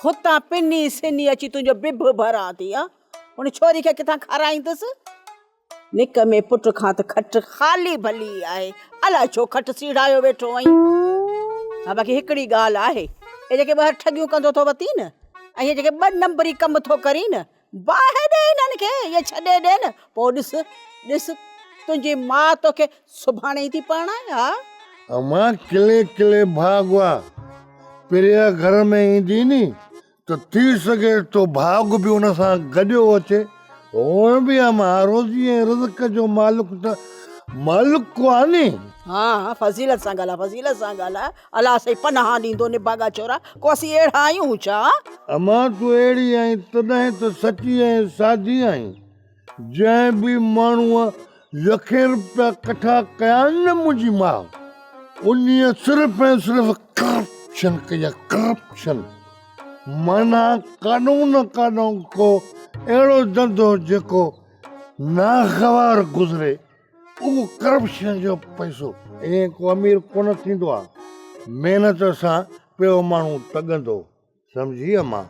हुतां पिनी सिनी अची तुंहिंजो बिभ भरां थी हुन छोरी खे किथां खाराईंदसि निक में पुट खां त खट ख़ाली भली आहे अलाए छो खट सीड़ायो वेठो आहीं हा बाक़ी हिकिड़ी ॻाल्हि आहे हे जेके ॿाहिरि ठगियूं कंदो थो वती न ऐं इहे जेके 2 नंबरी कम थो करी न बाहि ॾे हिननि खे इहे छॾे ॾे न पोइ ॾिस तुंहिंजी माउ तोखे सुभाणे ई थी परणाए हा अम्मा किले किले भागवा प्रिया घर में ईंदी नी तो थी सके तो भाग भी उन सां गॾियो अचे हुन बि अम्मा रोज़ी ऐं रिज़्क जो मालिक आहे नी हा फज़ीलत सां ॻाल्हाए अलाह सही पनाह ॾींदो निभागा छोरा को असीं अहिड़ा आहियूं छा अम्मा तूं अहिड़ी आहीं तॾहिं त सची ऐं सादी आहीं जंहिं बि माण्हूअ लखे रुपया कठा कया न मुंहिंजी माउ उन्हीअ सिर्फ़ु ऐं सिर्फ़ु करप्शन कई आहे करप्शन माना काॾों न काॾों को अहिड़ो धंधो जेको नागवार गुज़रे उहो करप्शन जो पैसो ईअं को अमीर कोन थींदो आहे महिनत सां पियो माण्हू टॻंदो सम्झी अम्मा